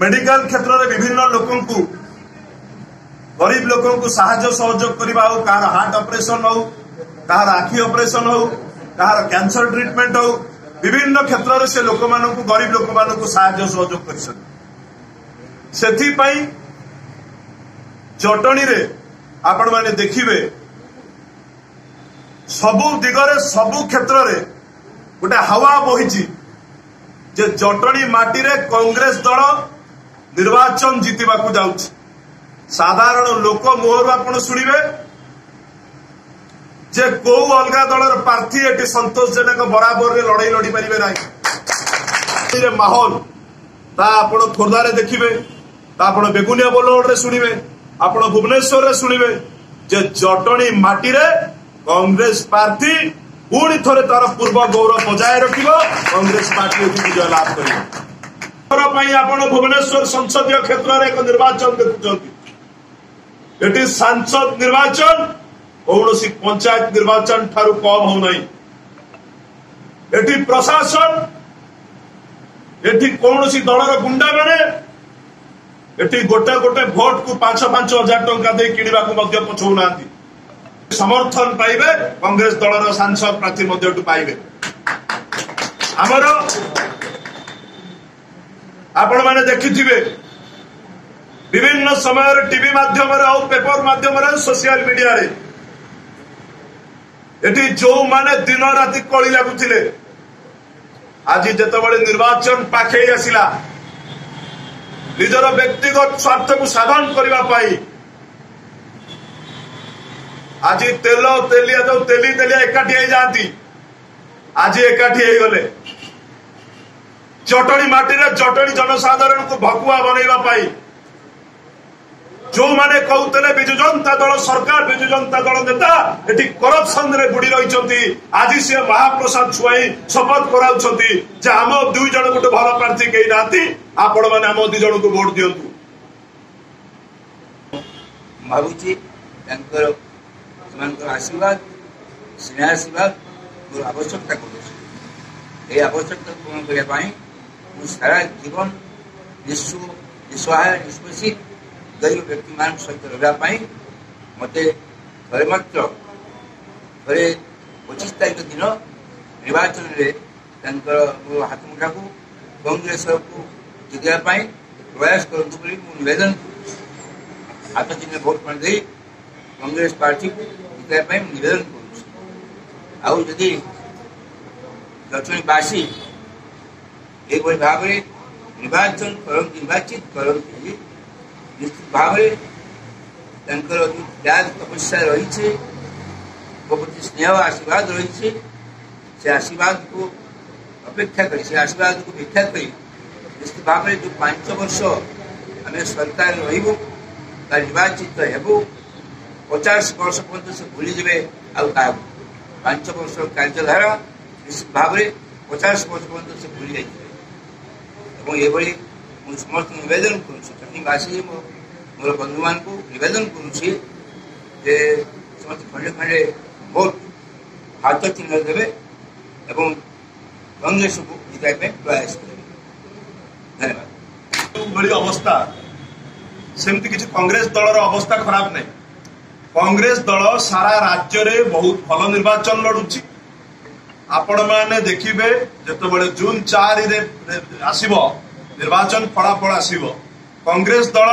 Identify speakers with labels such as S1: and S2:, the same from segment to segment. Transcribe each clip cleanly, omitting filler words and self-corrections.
S1: Medical क्षेत्र में विभिन्न लोकों को गरीब लोकों को साहाय्य सहयोग करवा हो कहार हार्ट ऑपरेशन हो कहार आखि ऑपरेशन हो कहार कैंसर ट्रीटमेंट हो विभिन्न क्षेत्र में से लोक मानू गरीब लोक मानू साहाय्य सहयोग कर जटणी रे आपण माने देखिबे सबु दिगरे सबु क्षेत्र रे गोटे हवा बही जे जटणी माटी रे कांग्रेस दल निर्वाचन जीतवा को जाउछि। साधारण लोक मोहर आपण सुनिबे जे को अलगा दलर प्रार्थी एटी संतोषजनक बराबर रे लड़ाई लड़ी पारिबे नाही माहौल ता आपण खोर्धा रे देखिबे ता आपण बेगुनिया बोलोड रे सुनिबे आपण भुवनेश्वर रे सुनिबे जे जटणी माटी रे कांग्रेस प्रार्थी पुणी थोड़े तार पूर्व गौरव बजाय रखिबो कांग्रेस पार्टी विजय लाभ करिबो। भुवनेश्वर संसदीय क्षेत्र में एक निर्वाचन देखुंत एटी सांसद निर्वाचन कौन पंचायत निर्वाचन ठारू कम हो नहीं। एटी प्रशासन एटी कौन दलर गुंडा मैंने एटी गोटे गोटे भोट को 5-5 हजार टंका दे किणवा को पछौना समर्थन पाइबे कांग्रेस दलर सांसद प्रार्थी पाइबे। आमर आपण माने देखिथिबे विभिन्न समय टीवी माध्यम और पेपर माध्यम सोशल मीडिया रे एटी जो माने दिन राति कली लागुथिले आज जेतबळे निर्वाचन पाखे आसिला निजर व्यक्तिगत स्वार्थ को साधन करबा पाई आज तेल तेलिया जो तेली तेलिया एकाठी हो जाती आज एकाठी हो गले जटणी माटी रे जटणी जनसाधारण को भकुआ बनैबा पाई जो माने कहते बिजु जनता दल सरकार बिजु जनता दल नेता एटी करप्शन रे बुड़ी रही आज सी महाप्रसाद छुआई शपथ कराउछंती जे आम दुई जन गोटे भल प्रार्थी कही नाती आपण माने आम दुई जन को वोट दियंतु।
S2: भाबुची आशीर्वाद स्नेह आशीर्वाद मोर आवश्यकता कर आवश्यकता पूर्ण करने सारा जीवन निस्सहाय निष्पेषित गरीब व्यक्ति मान सहित रही मत थे मात्र थे 25 तारीख दिन निर्वाचन में हाथ मुठा को कांग्रेस को जितवाई प्रयास करूँ निवेदन हाथ चिन्ह भोट दे कांग्रेस पार्टी को जितवाई निवेदन करुँदी दक्षिणवासी एक भाव निर्वाचन निर्वाचित करती निश्चित भाव जो त्याग तपस्या रही प्रति स्नेह आशीर्वाद रही से आशीर्वाद को अपेक्षा कर आशीर्वाद को भिक्षा कर निश्चित भाव जो 5 वर्ष आम सरकार रही निर्वाचित हेबू 50 वर्ष पर्यटन से भूलीजे आ 5 वर्ष कार्यधारा निश्चित भाव 50 वर्ष पर्यटन से भूली जाइए ये समस्त निवेदन करुवासी मोर बंधु मान को निवेदन करुँचे समस्त खंडे खंडे भोट हाथ चिन्ह देवे एवं कांग्रेस को जितवाई प्रयास करेंगे। धन्यवाद।
S1: अवस्था सेमती किसी कांग्रेस दलर अवस्था खराब नहीं। कांग्रेस दल सारा राज्य में बहुत भल निर्वाचन लड़ुची। आपण मैंने देखिए जिते जून 4 आसब निर्वाचन फलाफल आसब कांग्रेस दल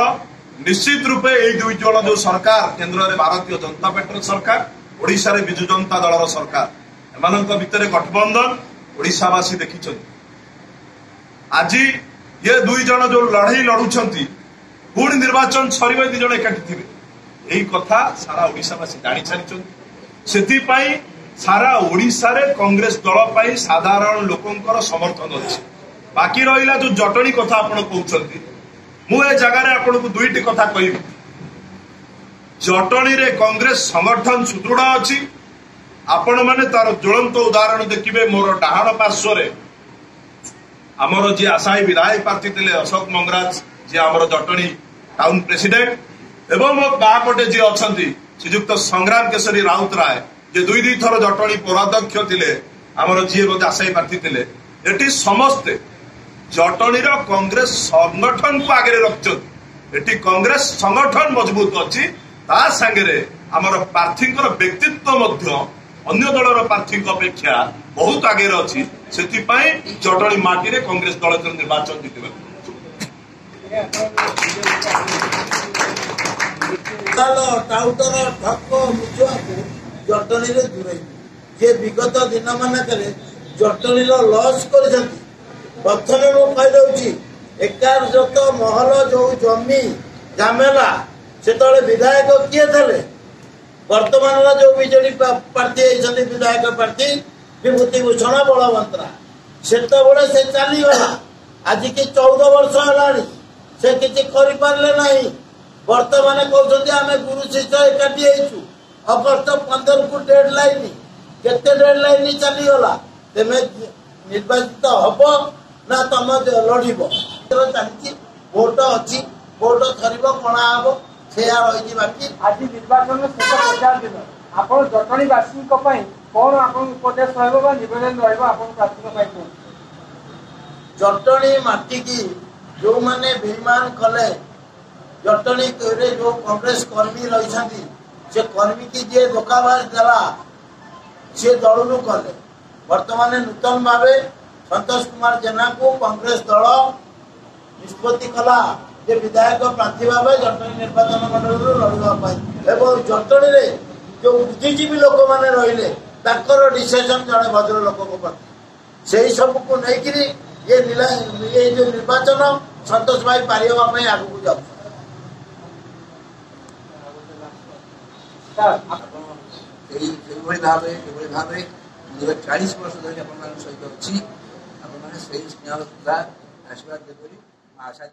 S1: निश्चित रूपे यही दुई जन जो सरकार केंद्र में भारतीय जनता पार्टी सरकार ओडिशा रे बिजु जनता दलर सरकार एमान भितर गठबंधन ओडिशावासी देखी आज ये दुई जन जो लड़ाई लड़ुंट पुणी निर्वाचन सर दी जन एकाठी थे यही कथा सारा ओडिशावासी जानी सारी से सारा ओडिशा रे कांग्रेस दल पाई साधारण लोकंकर समर्थन अच्छे। बाकी रहा जो जटणी कथा आप कहते मुझे जगार आपन को दुईटी कथा कह जटणी रे कांग्रेस संगठन सुदृढ़ अच्छी। आपण मैंने तार ज्वलंत उदाहरण देखिए मोर डाहाण पार्श्व आमर जी आशायी विधायक प्रार्थी थे अशोक मंगराज जी आमर जटणी टाउन प्रेसिडेंट एवं मो बापटे जी अच्छा श्रीजुक्त संग्राम केशरी राउत राय जे दुई थर जटणी पौराध्यक्ष थे आमर जी आशायी प्रार्थी थे ये समस्ते जटणीर कांग्रेस संगठन को आगे रखिछन एटी कांग्रेस संगठन मजबूत अच्छी ता संगे आमर प्रार्थी व्यक्तित्व मध्य अन्य दलर प्रार्थी अपेक्षा बहुत आगे अच्छी से जटणी माटी कांग्रेस दल निर्वाचन जीतवा
S3: टाउटर ठक मुझुआ को जटणी दूरे जे विगत दिन मानक जटणी लॉस कर प्रथम मुझे एकाजत महल जो जमी झमेला से विधायक किए थे वर्तमान जो बीजेडी प्रार्थी विधायक प्रार्थी विभूति भूषण बलवंतरा से चलीगला आज की 14 वर्ष है से किसी करें ना वर्तमान कहते आम गुरु शिष्य एकाठी अगस्ट 15 को डेडलाइन केते डेडलाइन चलीगला तेमे निर्वाचित हम ना तुम लड़ब चलती भोट अच्छी भोट थर कणा हम से रही बाकी
S4: आज निर्वाचन शेष पचार दिन आप जटणीवासी कौन आप उपदेश रवेदन प्रार्थी
S3: जटणी माटी की जो मैंने बेईमान कले जटणी जो कांग्रेस कर्मी रही से कर्मी की जी धोखाबाज देला सी दलू कले वर्तमान नूतन भाव संतोष कुमार जेना को कांग्रेस दल निष्पत्ति कला जे विधायक प्रार्थी भाव जटणी निर्वाचन मंडल लड़ाई जटणी जो बुद्धिजीवी लोक मैंने रही डिसीजन जड़े भद्र लोक प्रति से सब को लेकिन ये जो निर्वाचन संतोष भाई पारिवाई आगू जाऊ
S2: भाव 40 वर्ष धरी सहित अच्छी स्नेह आशीर्वाद देकर आशा